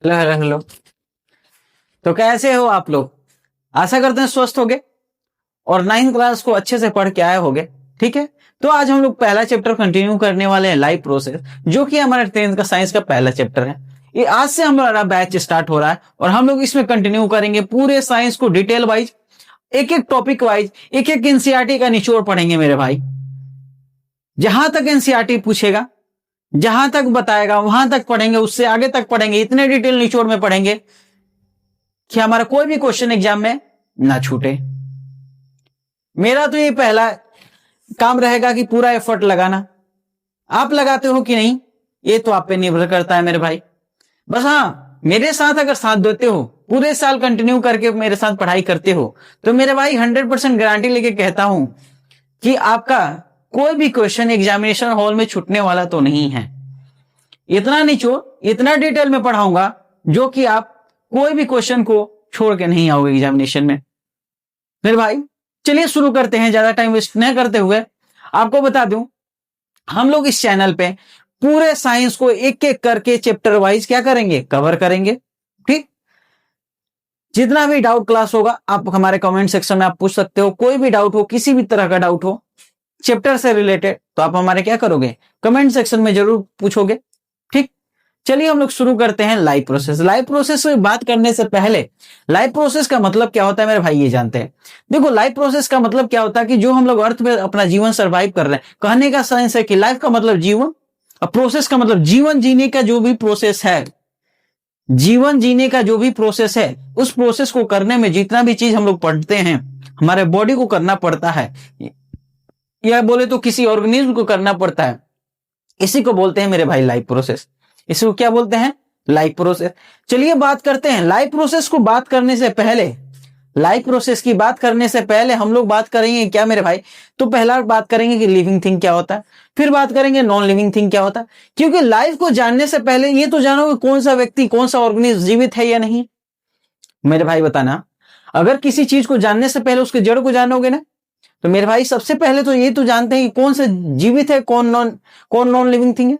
Hello hello hello. तो कैसे हो आप लोग? आशा करते हैं स्वस्थ होगे और 9th क्लास को अच्छे से पढ़ के आए होगे। ठीक है, तो आज हम लोग पहला चैप्टर कंटिन्यू करने वाले हैं, लाइफ प्रोसेस, जो कि हमारे 10th का साइंस का पहला चैप्टर है। ये आज से हमारा बैच स्टार्ट हो रहा है और हम लोग इसमें कंटिन्यू करेंगे पूरे साइंस को डिटेल वाइज, एक एक टॉपिक वाइज, एक एक एनसीईआरटी का निचोड़ पढ़ेंगे मेरे भाई। जहां तक एनसीईआरटी पूछेगा, जहां तक बताएगा वहां तक पढ़ेंगे, उससे आगे तक पढ़ेंगे, इतने डिटेल निचोड़ में पढ़ेंगे कि हमारा कोई भी क्वेश्चन एग्जाम में ना छूटे। मेरा तो ये पहला काम रहेगा कि पूरा एफर्ट लगाना। आप लगाते हो कि नहीं ये तो आप पे निर्भर करता है मेरे भाई। बस हाँ, मेरे साथ अगर साथ देते हो, पूरे साल कंटिन्यू करके मेरे साथ पढ़ाई करते हो, तो मेरे भाई 100% गारंटी लेके कहता हूं कि आपका कोई भी क्वेश्चन एग्जामिनेशन हॉल में छूटने वाला तो नहीं है। इतना निचोड़, इतना डिटेल में पढ़ाऊंगा जो कि आप कोई भी क्वेश्चन को छोड़ के नहीं आओगे एग्जामिनेशन में। मेरे भाई चलिए शुरू करते हैं, ज्यादा टाइम वेस्ट न करते हुए। आपको बता दूं, हम लोग इस चैनल पे पूरे साइंस को एक एक करके चैप्टर वाइज क्या करेंगे, कवर करेंगे। ठीक, जितना भी डाउट क्लास होगा आप हमारे कमेंट सेक्शन में आप पूछ सकते हो। कोई भी डाउट हो, किसी भी तरह का डाउट हो चैप्टर से रिलेटेड, तो आप हमारे क्या करोगे, कमेंट सेक्शन में जरूर पूछोगे। ठीक, चलिए हम लोग शुरू करते हैं लाइफ प्रोसेस। लाइफ प्रोसेस से बात करने से पहले लाइफ प्रोसेस का मतलब क्या होता है मेरे भाई ये जानते हैं। देखो, लाइफ प्रोसेस का मतलब क्या होता है कि जो हम लोग अर्थ पे अपना जीवन सर्वाइव कर रहे हैं, कहने का सेंस है कि लाइफ का मतलब जीवन और प्रोसेस का मतलब जीवन जीने का जो भी प्रोसेस है, जीवन जीने का जो भी प्रोसेस है, उस प्रोसेस को करने में जितना भी चीज हम लोग पढ़ते हैं, हमारे बॉडी को करना पड़ता है, या बोले तो किसी ऑर्गेनिज्म को करना पड़ता है, इसी को बोलते हैं मेरे भाई लाइफ प्रोसेस। इसको क्या बोलते हैं, लाइफ प्रोसेस। चलिए बात करते हैं लाइफ प्रोसेस को। बात करने से पहले, लाइफ प्रोसेस की बात करने से पहले हम लोग बात करेंगे क्या मेरे भाई, तो पहला बात करेंगे कि लिविंग थिंग क्या होता है, फिर बात करेंगे नॉन लिविंग थिंग क्या होता है। क्योंकि लाइफ को जानने से पहले ये तो जानो कि कौन सा व्यक्ति, कौन सा ऑर्गेनिज्म जीवित है या नहीं। मेरे भाई बताना, अगर किसी चीज को जानने से पहले उसके जड़ को जानोगे ना, तो मेरे भाई सबसे पहले तो ये तो जानते हैं कि कौन सा जीवित है, कौन नॉन लिविंग थिंग है,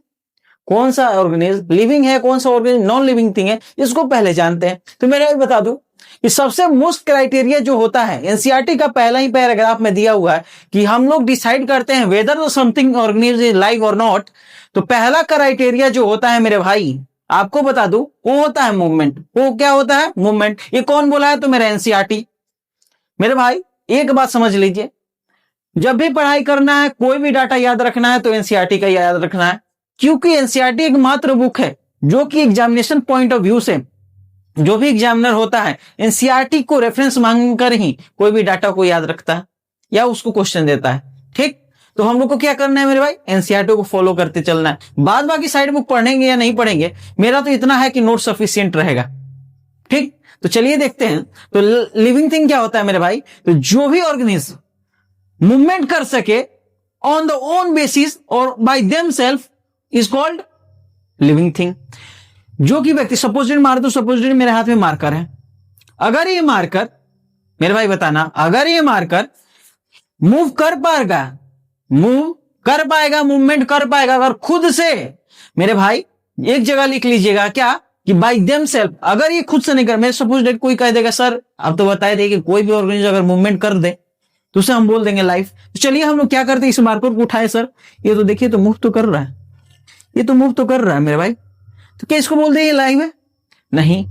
कौन सा ऑर्गेनिज्म लिविंग है, कौन सा ऑर्गेनिज्म नॉन लिविंग थिंग है, इसको पहले जानते हैं। तो मेरे भाई बता दूं कि सबसे मोस्ट क्राइटेरिया जो होता है, एनसीईआरटी का पहला ही पैराग्राफ में दिया हुआ है कि हम लोग डिसाइड करते हैं whether something organism is live और नॉट। तो पहला क्राइटेरिया जो होता है मेरे भाई, आपको बता दूं, वो होता है मूवमेंट। वो क्या होता है, मूवमेंट। ये कौन बोला है, तो मेरा एनसीईआरटी। मेरे भाई एक बात समझ लीजिए, जब भी पढ़ाई करना है, कोई भी डाटा याद रखना है, तो एनसीईआरटी का याद रखना है। क्योंकि एनसीईआरटी एक मात्र बुक है जो कि एग्जामिनेशन पॉइंट ऑफ व्यू से जो भी एग्जामिनर होता है, एनसीईआरटी को रेफरेंस मांगकर ही कोई भी डाटा को याद रखता है या उसको क्वेश्चन देता है। ठीक, तो हम लोग को क्या करना है मेरे भाई, एनसीईआरटी को फॉलो करते चलना है। बाद बाकी साइड बुक पढ़ेंगे या नहीं पढ़ेंगे, मेरा तो इतना है कि नोट सफिशियंट रहेगा। ठीक, तो चलिए देखते हैं। तो लिविंग थिंग क्या होता है मेरे भाई, तो जो भी ऑर्गेनिज्म मूवमेंट कर सके ऑन द ओन बेसिस और by themselves is called living thing. जो कि व्यक्ति, सपोजिट मार दो, सपोजिट मेरे हाथ में मार्कर है, अगर ये मार्कर, मेरे भाई बताना, अगर ये मार्कर मूव कर पाएगा, मूव कर पाएगा, मूवमेंट कर पाएगा अगर खुद से, मेरे भाई एक जगह लिख लीजिएगा क्या, कि बाय देमसेल्फ, अगर ये खुद से नहीं कर, मेरे सपोज डेट कोई कह देगा सर आप तो बताए थे कि कोई भी ऑर्गेनिज्म अगर मूवमेंट कर दे तो उसे हम बोल देंगे लाइफ। तो चलिए हम लोग क्या करते हैं, इस मार्कर को उठाए, सर ये तो देखिए तो मूव तो कर रहा है, ये तो मूव तो कर रहा है मेरे भाई, तो क्या इसको बोल देंगे लाइव है? नहीं,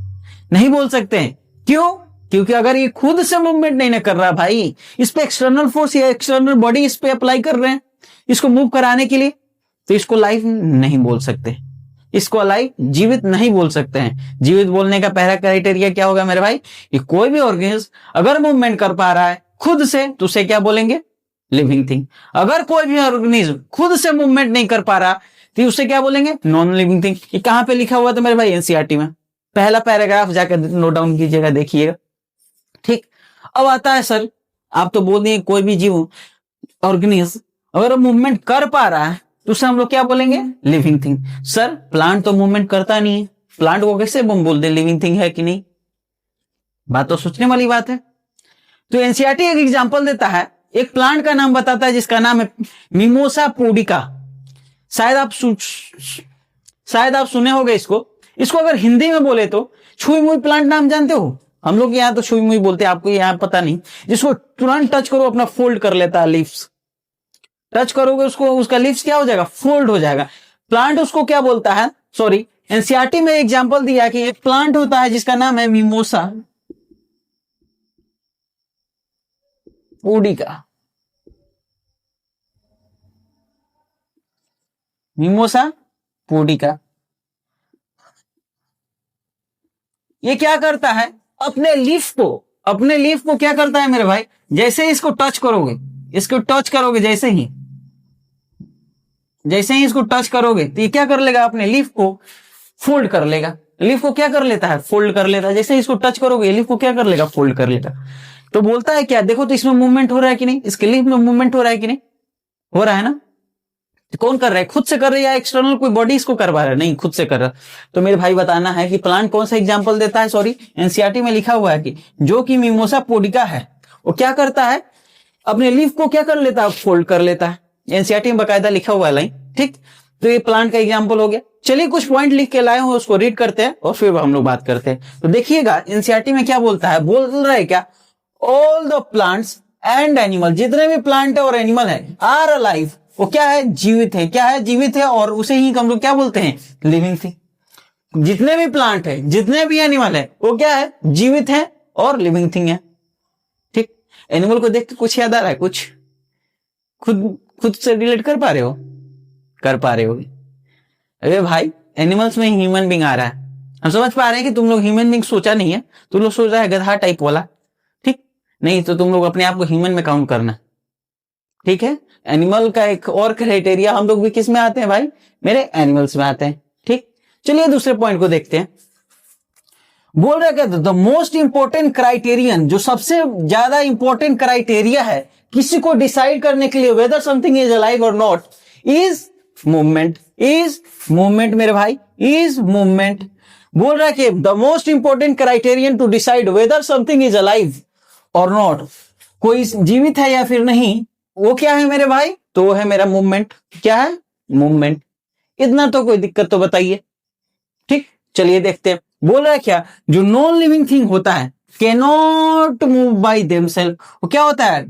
नहीं बोल सकते हैं। क्यों? क्योंकि अगर ये खुद से मूवमेंट नहीं ना कर रहा भाई, इस पे एक्सटर्नल फोर्स या एक्सटर्नल बॉडी इस पे अप्लाई कर रहे हैं इसको मूव कराने के लिए, तो इसको लाइफ नहीं बोल सकते, इसको लाइफ, जीवित नहीं बोल सकते हैं। जीवित बोलने का पहला क्राइटेरिया क्या होगा मेरे भाई, कि कोई भी ऑर्गेनिज्म अगर मूवमेंट कर पा रहा है खुद से, तो उसे क्या बोलेंगे, लिविंग थिंग। अगर कोई भी ऑर्गेनिज्म खुद से मूवमेंट नहीं कर पा रहा, तो उसे क्या बोलेंगे, नॉन लिविंग थिंग। ये कहां पे लिखा हुआ था मेरे भाई, एनसीईआरटी में पहला पैराग्राफ, जाकर नोट डाउन कीजिएगा, देखिएगा। ठीक, अब आता है सर, आप तो बोल दिए कोई भी जीव ऑर्गेनिज्म अगर मूवमेंट कर पा रहा है, तो उसे हम लोग क्या बोलेंगे, लिविंग थिंग। सर प्लांट तो मूवमेंट करता नहीं है, प्लांट को कैसे हम बोल दे लिविंग थिंग है कि नहीं, बात तो सोचने वाली बात है। तो एनसीईआरटी एक एग्जांपल देता है, एक प्लांट का नाम बताता है जिसका नाम है मिमोसा पुडिका। शायद आप सुने होंगे इसको। इसको अगर हिंदी में बोले तो छुई मुई प्लांट नाम जानते हो? हम लोग यहाँ तो छुई मुई बोलते हैं, आपको यहाँ पता नहीं। जिसको तुरंत टच करो अपना फोल्ड कर लेता है लीव्स। टच करोगे उसको, उसका लीव्स क्या हो जाएगा? फोल्ड हो जाएगा। प्लांट उसको क्या बोलता है? सॉरी, एनसीईआरटी में एग्जांपल दिया कि एक प्लांट होता है जिसका नाम है मिमोसा पुडिका। मिमोसा पुडिका ये क्या करता है? अपने लीफ को क्या करता है मेरे भाई? जैसे ही इसको टच करोगे, जैसे ही इसको टच करोगे तो ये क्या कर लेगा? अपने लीफ को फोल्ड कर लेगा। लीफ को क्या कर लेता है? फोल्ड कर लेता है। जैसे ही इसको टच करोगे लीफ को क्या कर लेगा? फोल्ड कर लेगा। तो बोलता है क्या? देखो तो इसमें मूवमेंट हो रहा है कि नहीं? इसके लीफ में मूवमेंट हो रहा है कि नहीं? हो रहा है ना? तो कौन कर रहा है? खुद से कर रहा है या एक्सटर्नल कोई बॉडी इसको करवा रहा है? नहीं, खुद से कर रहा है। तो मेरे भाई बताना है कि प्लांट कौन सा एग्जांपल देता है? सॉरी, एनसीईआरटी में लिखा हुआ है कि जो कि मिमोसा पुडिका है वो क्या करता है? अपने लीफ को क्या कर लेता है? फोल्ड कर लेता है। एनसीईआरटी में बकायदा लिखा हुआ है लाइन, ठीक। तो ये प्लांट का एग्जांपल हो गया। चलिए कुछ पॉइंट लिख के लाए हो, उसको रीड करते हैं और फिर हम लोग बात करते हैं। तो देखिएगा एनसीईआरटी में क्या बोलता है? बोल रहा है क्या? All the plants and animal, जितने भी प्लांट है और एनिमल है, आर अलाइव, वो क्या है? जीवित है। क्या है? जीवित है। और उसे ही हम लोग क्या बोलते हैं? Living thing. जितने भी प्लांट है, जितने भी एनिमल है, वो क्या है? जीवित है और लिविंग थिंग है, ठीक। एनिमल को देख के कुछ याद आ रहा है? कुछ खुद से रिलेट कर पा रहे हो? कर पा रहे हो? अरे भाई, एनिमल्स में ह्यूमन बींग आ रहा है। हम समझ पा रहे हैं कि तुम लोग ह्यूमन बींग सोचा नहीं है, तुम लोग सोच रहा है गधा टाइप वाला, ठीक। नहीं तो तुम लोग अपने आप को ह्यूमन में काउंट करना, ठीक है। एनिमल का एक और क्राइटेरिया, हम लोग भी किस में आते हैं भाई? मेरे एनिमल्स में आते हैं, ठीक। चलिए दूसरे पॉइंट को देखते हैं। बोल रहा है द मोस्ट इंपोर्टेंट क्राइटेरियन, जो सबसे ज्यादा इंपॉर्टेंट क्राइटेरिया है किसी को डिसाइड करने के लिए वेदर समथिंग इज अलाइव और not, is movement. Is movement मेरे भाई, इज मूवमेंट। बोल रहा है कि the most important criterion to decide whether something is alive और नॉट, कोई जीवित है या फिर नहीं, वो क्या है मेरे भाई? तो वो है मेरा मूवमेंट। क्या है? मूवमेंट। इतना तो कोई दिक्कत तो बताइए, ठीक। चलिए देखते हैं। बोल रहा है क्या? जो नॉन लिविंग थिंग होता है कैनॉट मूव बाय देमसेल्फ, वो क्या होता है?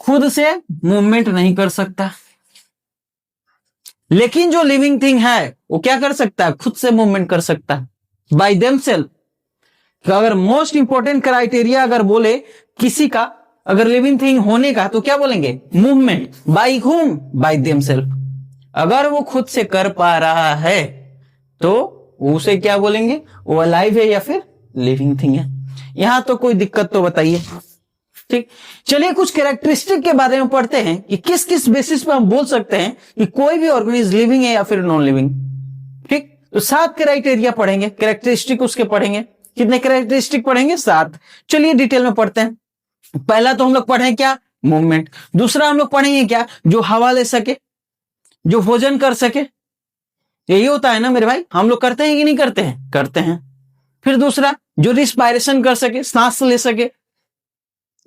खुद से मूवमेंट नहीं कर सकता। लेकिन जो लिविंग थिंग है वो क्या कर सकता है? खुद से मूवमेंट कर सकता है, बाय देमसेल्फ। तो अगर मोस्ट इंपोर्टेंट क्राइटेरिया अगर बोले किसी का, अगर लिविंग थिंग होने का, तो क्या बोलेंगे? Movement. By whom? By themselves. अगर वो खुद से कर पा रहा है तो उसे क्या बोलेंगे? वो अलाइव है या फिर लिविंग थिंग है। यहां तो कोई दिक्कत तो बताइए, ठीक। चलिए कुछ कैरेक्टरिस्टिक के बारे में पढ़ते हैं कि किस किस बेसिस पे हम बोल सकते हैं कि कोई भी ऑर्गेनिज्म लिविंग है या फिर नॉन लिविंग, ठीक। तो 7 क्राइटेरिया पढ़ेंगे, कैरेक्टरिस्टिक उसके पढ़ेंगे। कितने कैरेक्टरिस्टिक पढ़ेंगे? 7। चलिए डिटेल में पढ़ते हैं। पहला तो हम लोग पढ़े क्या? मूवमेंट। दूसरा हम लोग पढ़ेंगे क्या? जो हवा ले सके, जो भोजन कर सके। यही होता है ना मेरे भाई, हम लोग करते हैं कि नहीं करते हैं? करते हैं। फिर दूसरा, जो रिस्पायरेशन कर सके, सांस ले सके,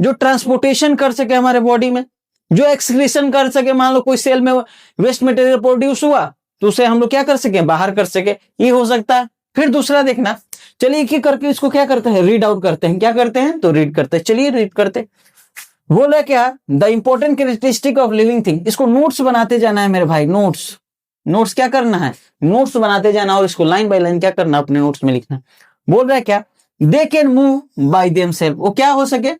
जो ट्रांसपोर्टेशन कर सके हमारे बॉडी में, जो एक्सक्रीशन कर सके। मान लो कोई सेल में वेस्ट मटेरियल प्रोड्यूस हुआ तो उसे हम लोग क्या कर सके? बाहर कर सके, ये हो सकता है। फिर दूसरा देखना, चलिए एक करके इसको क्या करते हैं? रीड आउट करते हैं। क्या करते हैं? तो रीड करते हैं। चलिए रीड करते। बोला क्या? The important characteristic of living thing. इसको नोट्स बनाते जाना है मेरे भाई, नोट्स क्या करना है? नोट्स बनाते जाना और इसको लाइन बाय लाइन क्या करना? अपने नोट्स में लिखना। बोल रहा है क्या? They can move by themselves. वो क्या हो सके?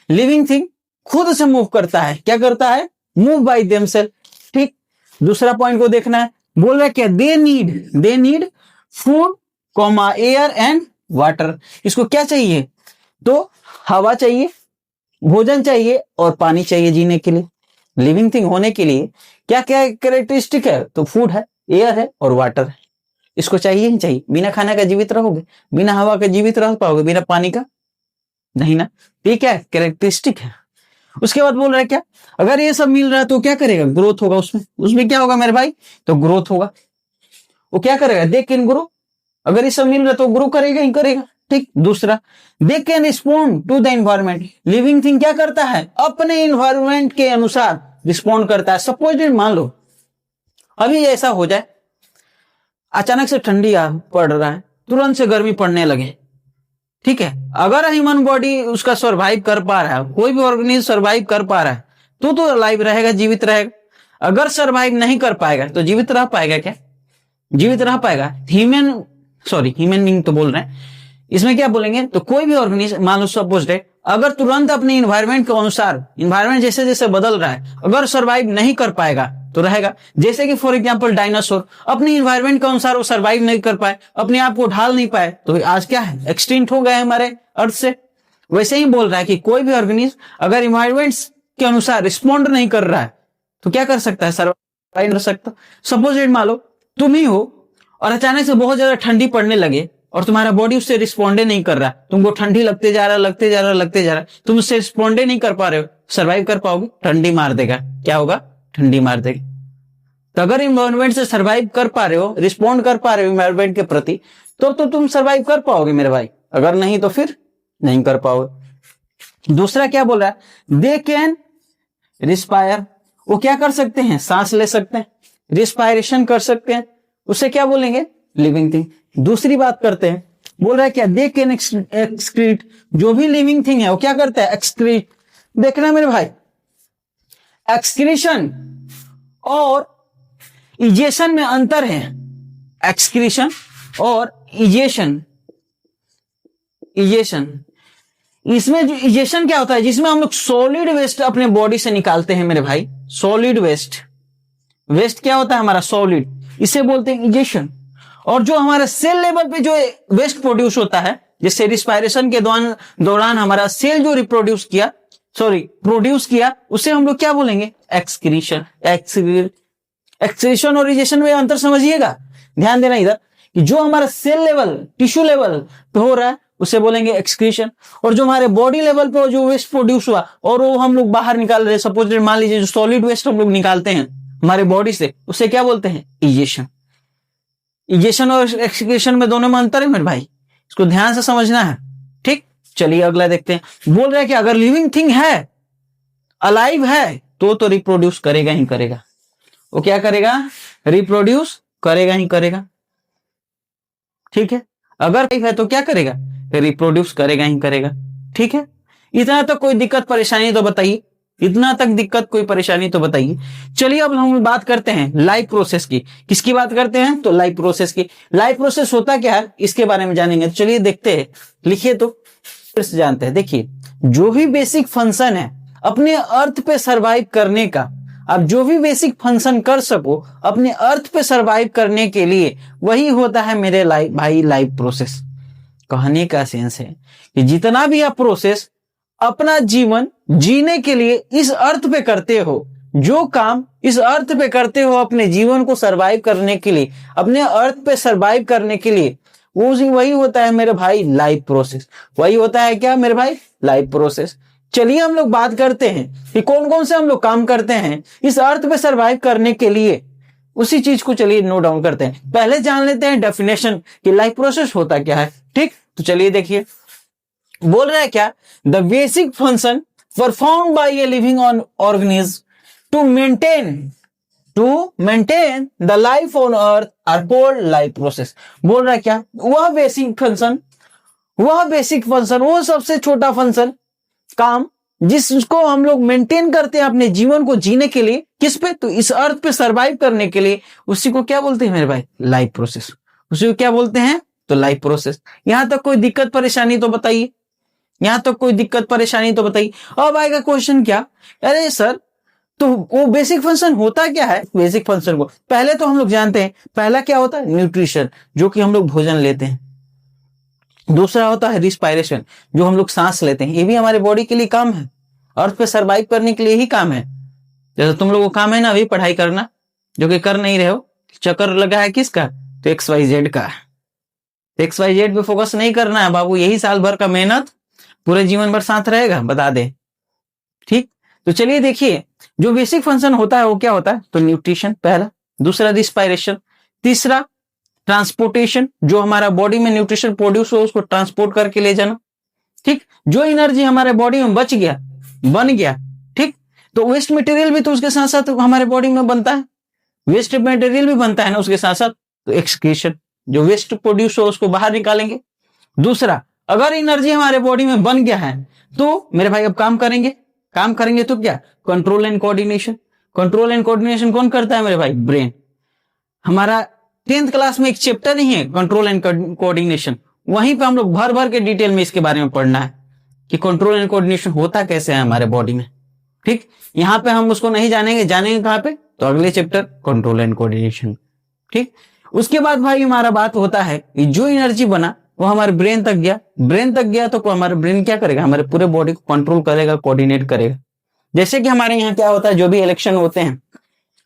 लिविंग थिंग खुद से मूव करता है। क्या करता है? मूव बाय देमसेल्फ, ठीक। दूसरा पॉइंट को देखना है। बोल रहा है क्या? They need food, air and water. इसको क्या चाहिए? तो हवा चाहिए, भोजन चाहिए और पानी चाहिए जीने के लिए। लिविंग थिंग होने के लिए क्या क्या कैरेक्टरिस्टिक है? तो फूड है, एयर है और वाटर है। इसको चाहिए ही चाहिए। बिना खाने का जीवित रहोगे? बिना हवा का जीवित रह पाओगे? बिना पानी का नहीं ना। ठीक है, कैरेक्टरिस्टिक है। उसके बाद बोल रहा है क्या? अगर ये सब मिल रहा है तो क्या करेगा? ग्रोथ होगा उसमें क्या होगा मेरे भाई? तो ग्रोथ होगा। वो क्या करेगा? They can grow. अगर ये सब मिल रहा है तो ग्रो करेगा ही करेगा, ठीक। दूसरा, they can respond to the environment. Living thing क्या करता है? अपने एनवायरमेंट के अनुसार रिस्पॉन्ड करता है। सपोज मान लो अभी ऐसा हो जाए, अचानक से ठंडी पड़ रहा है, तुरंत से गर्मी पड़ने लगे, ठीक है, अगर ह्यूमन बॉडी उसका सर्वाइव कर पा रहा है, कोई भी ऑर्गेनिज्म सर्वाइव कर पा रहा है तो लाइव रहेगा, जीवित रहेगा। अगर सर्वाइव नहीं कर पाएगा तो जीवित रह पाएगा क्या? जीवित रह पाएगा? ह्यूमन बीइंग तो बोल रहे हैं, इसमें क्या बोलेंगे, तो कोई भी ऑर्गेनिज्म, मान लो सपोज डेट, अगर तुरंत अपने इन्वायरमेंट के अनुसार, इन्वायरमेंट जैसे जैसे बदल रहा है, अगर सर्वाइव नहीं कर पाएगा तो रहेगा। जैसे कि फॉर एग्जांपल डायनासोर अपने इन्वायरमेंट के अनुसार वो सर्वाइव नहीं कर पाए, अपने आप को ढाल नहीं पाए, तो आज क्या है, एक्सटिंक्ट हो गए हमारे अर्थ से। वैसे ही बोल रहा है कि कोई भी ऑर्गेनिज्म अगर इन्वायरमेंट के अनुसार रिस्पॉन्ड नहीं कर रहा है तो क्या कर सकता है, सर्वाइव कर सकता। सपोज इट, मान लो तुम ही हो और अचानक से बहुत ज्यादा ठंडी पड़ने लगे और तुम्हारा बॉडी उससे रिस्पॉन्डे नहीं कर रहा, तुमको ठंडी लगते जा रहा, तुम उससे रिस्पॉन्डे नहीं कर पा रहे हो, सर्वाइव कर पाओगे? ठंडी मार देगा, क्या होगा, ठंडी मार देगी। तो अगर इन्वायरमेंट से सर्वाइव कर पा रहे हो, रिस्पॉन्ड कर पा रहे हो इन्वायरमेंट के प्रति, तो तुम सर्वाइव कर पाओगे मेरे भाई, अगर नहीं तो फिर नहीं कर पाओगे। दूसरा क्या बोल रहा है, दे कैन रिस्पायर, वो क्या कर सकते हैं, सांस ले सकते हैं, रिस्पायरेशन कर सकते हैं, उसे क्या बोलेंगे, लिविंग थिंग। दूसरी बात करते हैं, बोल रहा है क्या, दे कैन एक्सक्रीट, जो भी लिविंग थिंग है वो क्या करता है, एक्सक्रीट। देखना मेरे भाई, एक्सक्रीशन और इजेशन में अंतर है, एक्सक्रीशन और इजेशन। इसमें जो इजेशन क्या होता है, जिसमें हम लोग सॉलिड वेस्ट अपने बॉडी से निकालते हैं मेरे भाई, सॉलिड वेस्ट क्या होता है हमारा, सॉलिड, इसे बोलते हैं इजेशन। और जो हमारा सेल लेवल पे जो वेस्ट प्रोड्यूस होता है, जैसे रिस्पायरेशन के दौरान हमारा सेल जो प्रोड्यूस किया, उसे हम लोग क्या बोलेंगे, एक्सक्रीशन। एक्सक्रीशन और इजेशन में अंतर समझिएगा, ध्यान देना इधर, कि जो हमारा सेल लेवल, टिश्यू लेवल पे हो रहा है उसे बोलेंगे एक्सक्रीशन, और जो हमारे बॉडी लेवल पे जो वेस्ट प्रोड्यूस हुआ और वो हम लोग बाहर निकाल रहे, सपोज मान लीजिए जो सॉलिड वेस्ट हम लोग निकालते हैं हमारे बॉडी से, उसे क्या बोलते हैं, इजेशन। इजेशन और एक्सक्रीशन में दोनों में अंतर है मेरे भाई, इसको ध्यान से समझना है, ठीक। चलिए अगला देखते हैं, बोल रहा है कि अगर लिविंग थिंग है, अलाइव है, तो रिप्रोड्यूस करेगा ही करेगा। वो क्या करेगा, रिप्रोड्यूस करेगा ही करेगा, ठीक है। अगर है तो क्या करेगा, रिप्रोड्यूस करेगा ही करेगा, ठीक है। इतना तक कोई दिक्कत परेशानी तो बताइए, इतना तक दिक्कत कोई परेशानी तो बताइए। चलिए अब हम बात करते हैं लाइफ प्रोसेस की। किसकी बात करते हैं, तो लाइफ प्रोसेस की। लाइफ प्रोसेस होता क्या है, इसके बारे में जानेंगे। तो चलिए देखते हैं, लिखिए तो फिर से जानते हैं। देखिए, जो भी बेसिक फंक्शन है अपने अर्थ पे सरवाइव करने का, आप जो भी बेसिक फंक्शन कर सको अपने अर्थ पे सरवाइव करने के लिए, वही होता है मेरे लाइफ प्रोसेस। कहने का सेंस है कि जितना भी आप प्रोसेस अपना जीवन जीने के लिए इस अर्थ पे करते हो, जो काम इस अर्थ पे करते हो अपने जीवन को सरवाइव करने के लिए, अपने अर्थ पे सरवाइव करने के लिए, वही होता है मेरे भाई लाइफ प्रोसेस। वही होता है क्या मेरे भाई, लाइफ प्रोसेस। चलिए हम लोग बात करते हैं कि कौन कौन से हम लोग काम करते हैं इस अर्थ पे सरवाइव करने के लिए, उसी चीज को चलिए नोट डाउन करते हैं। पहले जान लेते हैं डेफिनेशन कि लाइफ प्रोसेस होता क्या है, ठीक। तो चलिए देखिए, बोल रहा है क्या, the basic function perform by a living organism to maintain the life on earth are called life process. बोल रहा है क्या, वह बेसिक फंक्शन, वो सबसे छोटा फंक्शन, काम, जिसको हम लोग मेंटेन करते हैं अपने जीवन को जीने के लिए, किस पे, तो इस अर्थ पे सरवाइव करने के लिए, उसी को क्या बोलते हैं मेरे भाई, लाइफ प्रोसेस। उसी को क्या बोलते हैं, तो लाइफ प्रोसेस। यहां तक कोई दिक्कत परेशानी तो बताइए, अब आएगा क्वेश्चन क्या, अरे सर तो वो बेसिक फंक्शन होता क्या है। बेसिक फंक्शन को पहले तो हम लोग जानते हैं, पहला क्या होता है, न्यूट्रिशन, जो कि हम लोग भोजन लेते हैं। दूसरा होता है रिस्पायरेशन, जो हम लोग सांस लेते हैं, ये भी हमारे बॉडी के लिए काम है, अर्थ पे सरवाइव करने के लिए ही काम है। जैसे तुम लोगों को काम है ना अभी पढ़ाई करना, जो कि कर नहीं रहे हो, चक्कर लगा है किसका, तो XYZ का। XYZ पे फोकस नहीं करना है बाबू, यही साल भर का मेहनत पूरे जीवन भर साथ रहेगा, बता दे, ठीक। तो चलिए देखिए, जो बेसिक फंक्शन होता है वो क्या होता है, तो न्यूट्रिशन पहला, दूसरा रिस्पायरेशन, तीसरा ट्रांसपोर्टेशन, जो हमारा बॉडी में न्यूट्रिशन प्रोड्यूस हो उसको ट्रांसपोर्ट करके ले जाना, ठीक। जो एनर्जी हमारे बॉडी में बन गया, ठीक। तो वेस्ट मटेरियल भी तो उसके साथ साथ हमारे बॉडी में बनता है, वेस्ट मटेरियल भी बनता है ना उसके साथ साथ, तो एक्सक्रीशन, जो वेस्ट प्रोड्यूस हो उसको बाहर निकालेंगे। दूसरा, अगर एनर्जी हमारे बॉडी में बन गया है तो मेरे भाई अब काम करेंगे तो क्या, control and coordination. Control and coordination कौन करता है मेरे भाई, ब्रेन। हमारा 10th क्लास में एक चैप्टर ही है कंट्रोल एंड कोऑर्डिनेशन, वहीं पे हम लोग भर भर के डिटेल में इसके बारे में पढ़ना है कि कंट्रोल एंड कोऑर्डिनेशन होता कैसे है हमारे बॉडी में। ठीक, यहाँ पे हम उसको नहीं जानेंगे कहाँ पे, तो अगले चैप्टर कंट्रोल एंड कोऑर्डिनेशन। ठीक, उसके बाद भाई हमारा बात होता है कि जो एनर्जी बना वो हमारे ब्रेन तक गया तो हमारा ब्रेन क्या करेगा, हमारे पूरे बॉडी को कंट्रोल करेगा, कोऑर्डिनेट करेगा। जैसे कि हमारे यहाँ क्या होता है, जो भी इलेक्शन होते हैं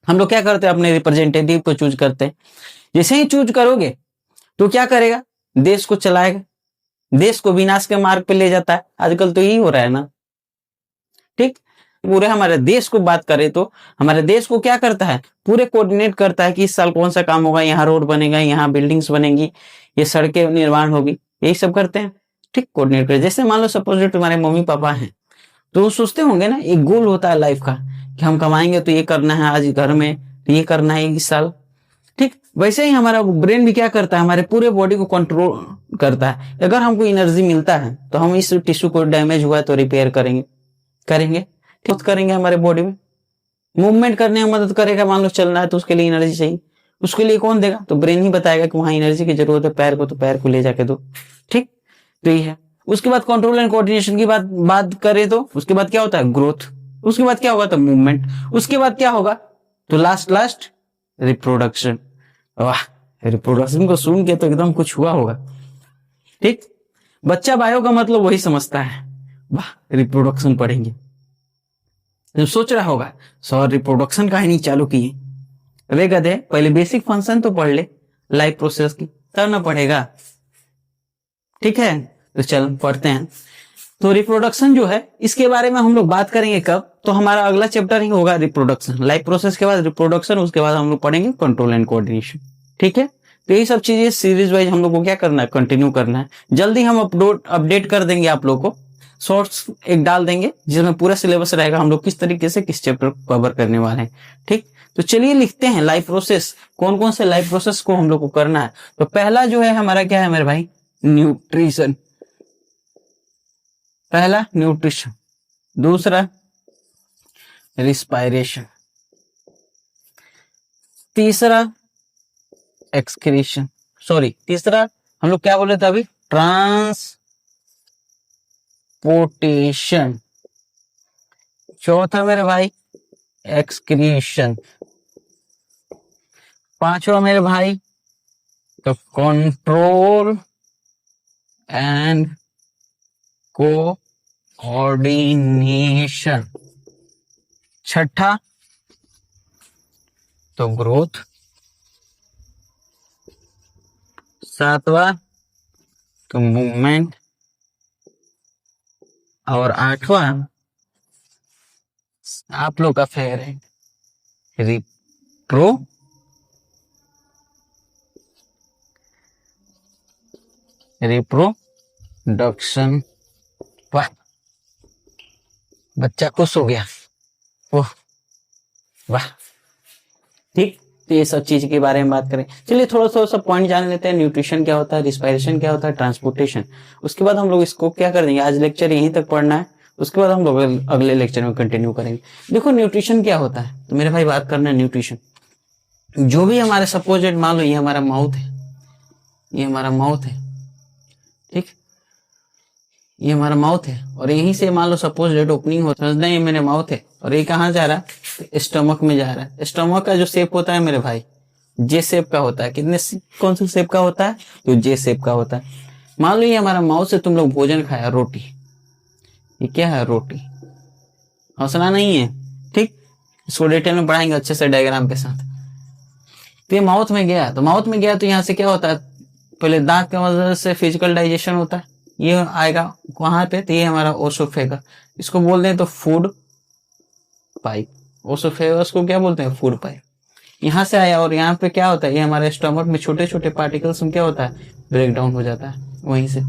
हम लोग क्या करते हैं, अपने रिप्रेजेंटेटिव को चूज करते हैं। जैसे ही चूज करोगे तो क्या करेगा, देश को चलाएगा, देश को विनाश के मार्ग पे ले जाता है। आजकल तो यही हो रहा है ना। ठीक, पूरे हमारे देश को बात करें तो हमारे देश को क्या करता है, पूरे कोऑर्डिनेट करता है कि इस साल कौन सा काम होगा, यहाँ रोड बनेगा, यहाँ बिल्डिंग्स बनेंगी, ये सड़कें निर्माण होगी, यही सब करते हैं। ठीक, कोऑर्डिनेट कर। जैसे मान लो सपोज तुम्हारे मम्मी पापा हैं तो वो सोचते होंगे ना, एक गोल होता है लाइफ का कि हम कमाएंगे तो ये करना है, आज घर में ये करना है इस साल। ठीक, वैसे ही हमारा ब्रेन भी क्या करता है, हमारे पूरे बॉडी को कंट्रोल करता है। अगर हमको एनर्जी मिलता है तो हम इस टिश्यू को डैमेज हुआ है तो रिपेयर करेंगे ठीक करेंगे। हमारे बॉडी में मूवमेंट करने में मदद करेगा। मान लो चलना है तो उसके लिए एनर्जी चाहिए, उसके लिए कौन देगा, तो ब्रेन ही बताएगा कि वहां एनर्जी की जरूरत है पैर को, तो पैर को ले जाके दो। ठीक, तो ये है। उसके बाद कंट्रोल एंड कोऑर्डिनेशन की बात करें तो उसके बाद क्या होता है, ग्रोथ। उसके बाद क्या होगा, तो मूवमेंट। उसके बाद क्या होगा, तो लास्ट रिप्रोडक्शन। वाह, रिप्रोडक्शन को सुन के तो एकदम कुछ हुआ होगा। ठीक, बच्चा बायो का मतलब वही समझता है, वाह रिप्रोडक्शन पढ़ेंगे। तो सोच रहा होगा सर रिप्रोडक्शन का ही नहीं चालू किए, वे गधे पहले बेसिक फंक्शन तो पढ़ ले लाइफ प्रोसेस की, तब ना पढ़ेगा। ठीक है, तो चल पढ़ते हैं। तो रिप्रोडक्शन जो है इसके बारे में हम लोग बात करेंगे कब, तो हमारा अगला चैप्टर ही होगा रिप्रोडक्शन। लाइफ प्रोसेस के बाद रिप्रोडक्शन, उसके बाद हम लोग पढ़ेंगे कंट्रोल एंड कोऑर्डिनेशन। ठीक है, तो यही सब चीजें सीरीज वाइज हम लोग को क्या करना है, कंटिन्यू करना है। जल्दी हम अपडेट कर देंगे आप लोग को, शॉर्ट्स एक डाल देंगे जिसमें पूरा सिलेबस रहेगा, हम लोग किस तरीके से किस चैप्टर को कवर करने वाले हैं। ठीक, तो चलिए लिखते हैं लाइफ प्रोसेस, कौन कौन से लाइफ प्रोसेस को हम लोग को करना है। तो पहला जो है हमारा क्या है मेरे भाई, न्यूट्रिशन। पहला न्यूट्रिशन, दूसरा रिस्पायरेशन, तीसरा एक्सक्रीशन, तीसरा हम लोग क्या बोले थे अभी, ट्रांसपोर्टेशन। चौथा मेरे भाई एक्सक्रीशन। पांचवा मेरे भाई तो कंट्रोल एंड कोऑर्डिनेशन। छठा तो ग्रोथ। सातवां तो मूवमेंट। और आठवां आप लोग का फेवरेट रिप्रोडक्शन। वाह, बच्चा खुश हो गया, ओह वाह। ठीक, तो ये सब चीज के बारे में बात करें। चलिए थोड़ा सा पॉइंट जान लेते हैं। न्यूट्रिशन क्या होता है, रिस्पायरेशन क्या होता है, ट्रांसपोर्टेशन। उसके बाद हम लोग इसको क्या कर देंगे, आज लेक्चर यहीं तक पढ़ना है, उसके बाद हम लोग अगले लेक्चर में कंटिन्यू करेंगे। देखो न्यूट्रिशन क्या होता है, तो मेरे भाई बात करना है न्यूट्रिशन। जो भी हमारे सपोजेड मान लो ये हमारा माउथ है, ये हमारा माउथ है। ठीक, ये हमारा माउथ है और यहीं से मान लो सपोज डेट ओपनिंग होता है, नहीं ये मेरे माउथ है और ये कहाँ जा रहा है, स्टमक में जा रहा है। स्टमक का जो शेप होता है मेरे भाई जे शेप का होता है। कौन सा शेप का होता है, तो जे शेप का होता है। मान लो ये हमारा माउथ से तुम लोग भोजन खाया, रोटी, ये क्या है, रोटी, हौसला नहीं है। ठीक, इसको डिटेल में पढ़ाएंगे अच्छे से डायग्राम के साथ। तो ये माउथ में गया, तो यहाँ से क्या होता है, पहले दांत की मदद से फिजिकल डाइजेशन होता है, ये आएगा वहां पे, तो ये हमारा ओसोफेगस, इसको बोलते हैं तो फूड पाइप। ओसोफेगस को क्या बोलते हैं, फूड पाइप। यहाँ से आया और यहाँ पे क्या होता है, ये हमारे स्टमक में छोटे छोटे पार्टिकल्स में क्या होता है, ब्रेक डाउन हो जाता है, वहीं से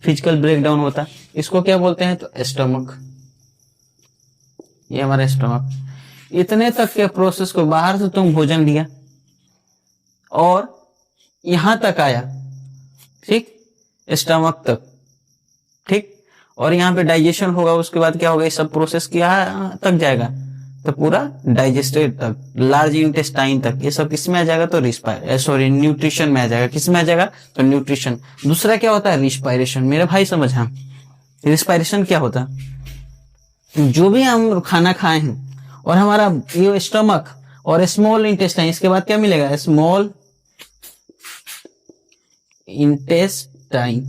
फिजिकल ब्रेक डाउन होता है। इसको क्या बोलते हैं, तो स्टमक, ये हमारा स्टमक। इतने तक के प्रोसेस को, बाहर से तुम भोजन लिया और यहां तक आया, ठीक, स्टमक तक, ठीक, और यहाँ पे डाइजेशन होगा, उसके बाद क्या होगा, ये सब प्रोसेस क्या तक जाएगा, तो पूरा डाइजेस्टेड तक, लार्ज इंटेस्टाइन तक, ये सब किस में आ जाएगा, तो न्यूट्रिशन में आ जाएगा। किस में आ जाएगा, तो न्यूट्रिशन। दूसरा क्या होता है, रिस्पायरेशन। मेरे भाई समझ, हाँ, रिस्पायरेशन क्या होता है, जो भी हम खाना खाए हैं और हमारा ये स्टमक और स्मॉल इंटेस्टाइन, इसके बाद क्या मिलेगा, स्मॉल इंटेस्टाइन,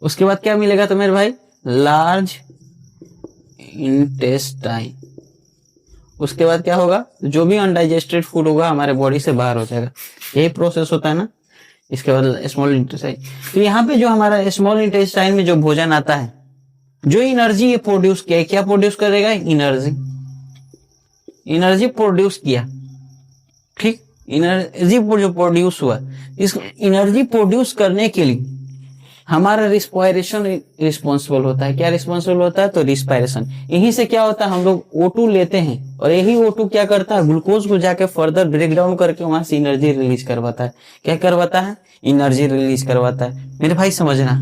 उसके बाद क्या मिलेगा, तो मेरे भाई लार्ज इंटेस्टाइन। उसके बाद क्या होगा, जो भी अनडाइजेस्टेड फूड होगा हमारे बॉडी से बाहर हो जाएगा। यही प्रोसेस होता है ना। इसके बाद स्मॉल इंटेस्टाइन, तो यहाँ पे जो हमारा स्मॉल इंटेस्टाइन में जो भोजन आता है, जो एनर्जी ये प्रोड्यूस किया, क्या प्रोड्यूस करेगा, एनर्जी प्रोड्यूस किया, ठीक, एनर्जी जो प्रोड्यूस हुआ, इस एनर्जी प्रोड्यूस करने के लिए हमारा रिस्पायरेशन रिस्पॉन्सिबल होता है। क्या रिस्पॉन्सिबल होता है, तो रिस्पायरेशन। यहीं से क्या होता है, हम लोग O2 लेते हैं और यही O2 क्या करता है, ग्लूकोज को जाके फर्दर ब्रेक डाउन करके वहां से एनर्जी रिलीज करवाता है। क्या करवाता है, एनर्जी रिलीज करवाता है। मेरे भाई समझना,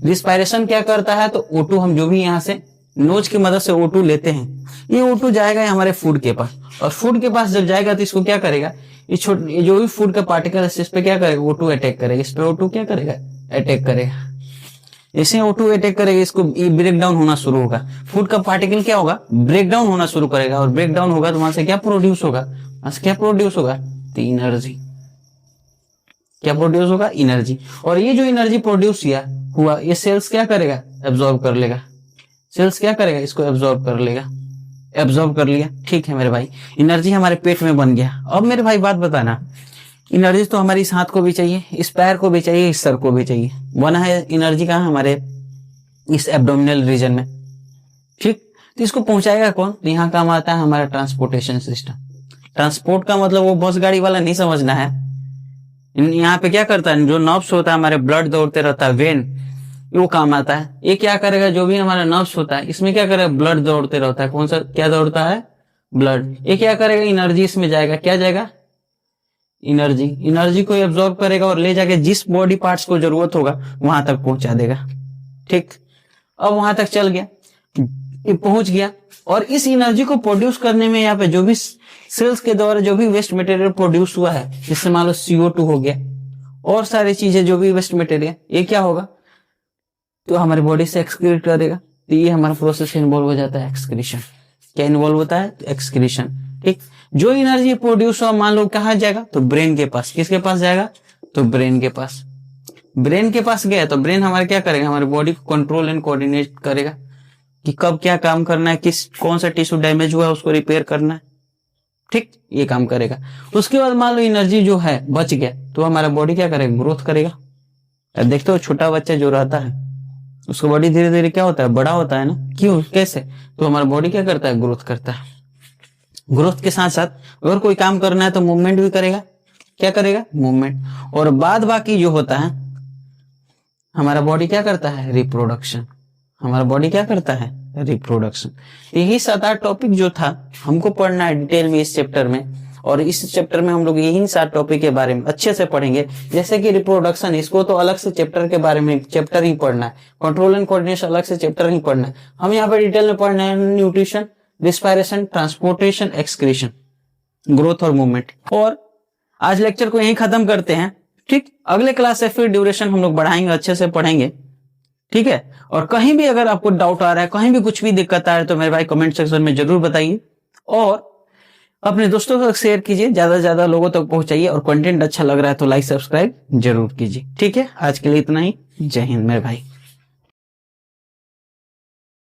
रिस्पायरेशन क्या करता है, तो O2 हम जो भी यहाँ से नोज की मदद से O2 लेते हैं, ये O2 जाएगा हमारे फूड के पास, और फूड के पास जब जाएगा तो इसको क्या करेगा, ये जो भी फूड का पार्टिकल है इस पे क्या करेगा, O2 अटैक करेगा, इस पे O2 क्या करेगा, अटैक करेगा। इसे O2 अटैक करेगा, इसको ब्रेक डाउन होना शुरू होगा। फूड का पार्टिकल क्या होगा, ब्रेक डाउन होना शुरू करेगा, और ब्रेक डाउन होगा तो वहां से क्या प्रोड्यूस होगा, क्या प्रोड्यूस होगा, तो एनर्जी। क्या प्रोड्यूस होगा, एनर्जी। और ये जो एनर्जी प्रोड्यूस हुआ ये सेल्स क्या करेगा, एब्जॉर्ब कर लेगा। सेल्स क्या करेगा, इसको एब्जॉर्ब कर लेगा। एब्जॉर्ब कर लिया, ठीक है मेरे भाई, एनर्जी हमारे पेट में बन गया। अब मेरे भाई बात बताना, एनर्जी तो हमारी इस हाथ को भी चाहिए, इस पैर को भी चाहिए, इस सर को भी चाहिए। बना है एनर्जी कहाँ, हमारे इस एब्डोमिनल रीजन में, ठीक। तो इसको पहुंचाएगा कौन, तो यहाँ काम आता है हमारा ट्रांसपोर्टेशन सिस्टम। ट्रांसपोर्ट का मतलब वो बस गाड़ी वाला नहीं समझना है। यहाँ पे क्या करता है, जो नर्व्स होता है, हमारे ब्लड दौड़ते रहता है, वेन, वो काम आता है। ये क्या करेगा, जो भी हमारा नर्व्स होता है इसमें क्या करेगा, ब्लड दौड़ते रहता है। कौन सा, क्या दौड़ता है, ब्लड। ये क्या करेगा, एनर्जी इसमें जाएगा, क्या जाएगा, एनर्जी को एब्जॉर्ब करेगा और ले जाके जिस बॉडी पार्ट्स को जरूरत होगा वहां तक पहुंचा देगा, ठीक। अब वहां तक चल गया, ये पहुंच गया, और इस एनर्जी को प्रोड्यूस करने में यहाँ पे जो भी सेल्स के द्वारा जो भी वेस्ट मटेरियल प्रोड्यूस हुआ है, जिससे मान लो CO2 हो गया और सारी चीजें जो भी वेस्ट मटेरियल, ये क्या होगा, तो हमारी बॉडी से एक्सक्रीट करेगा। तो ये हमारा प्रोसेस इन्वॉल्व हो जाता है एक्सक्रीशन। क्या इन्वॉल्व होता है, तो एक्सक्रीशन, ठीक। जो एनर्जी प्रोड्यूस हुआ मान लो कहाँ जाएगा, तो ब्रेन के पास। किसके पास जाएगा, तो ब्रेन के पास। ब्रेन के पास गया तो ब्रेन हमारे क्या करेगा, हमारी बॉडी को कंट्रोल एंड कोऑर्डिनेट करेगा कि कब क्या काम करना है, कौन सा टिश्यू डैमेज हुआ है उसको रिपेयर करना है, ठीक, ये काम करेगा। उसके बाद मान लो एनर्जी जो है बच गया तो हमारा बॉडी क्या करेगा, ग्रोथ करेगा। देखते हो छोटा बच्चा जो रहता है उसका बॉडी धीरे धीरे क्या होता है, बड़ा होता है ना, क्यों, कैसे, तो हमारा बॉडी क्या करता है, ग्रोथ करता है। ग्रोथ के साथ साथ अगर कोई काम करना है तो मूवमेंट भी करेगा। क्या करेगा, मूवमेंट। और बाद बाकी जो होता है हमारा बॉडी क्या करता है, रिप्रोडक्शन। हमारा बॉडी क्या करता है, रिप्रोडक्शन। यही 7-8 टॉपिक जो था हमको पढ़ना है डिटेल में इस चैप्टर में, और इस चैप्टर में हम लोग यही 7 टॉपिक के बारे में अच्छे से पढ़ेंगे। जैसे कि रिप्रोडक्शन, इसको तो अलग से चैप्टर के बारे में चैप्टर ही पढ़ना है। कंट्रोल एंड कोऑर्डिनेशन अलग से चैप्टर ही पढ़ना है। हम यहाँ पे डिटेल में पढ़ना है nutrition, respiration, transportation, excretion, growth और मूवमेंट। और आज लेक्चर को यहीं खत्म करते हैं, ठीक। अगले क्लास से फिर ड्यूरेशन हम लोग बढ़ाएंगे, अच्छे से पढ़ेंगे, ठीक है। और कहीं भी अगर आपको डाउट आ रहा है, कहीं भी कुछ भी दिक्कत आ रहा है तो मेरे भाई कमेंट सेक्शन में जरूर बताइए, और अपने दोस्तों को शेयर कीजिए, ज्यादा से ज्यादा लोगों तक पहुंचाइए। और कंटेंट अच्छा लग रहा है तो लाइक सब्सक्राइब जरूर कीजिए, ठीक है। आज के लिए इतना ही, जय हिंद मेरे भाई।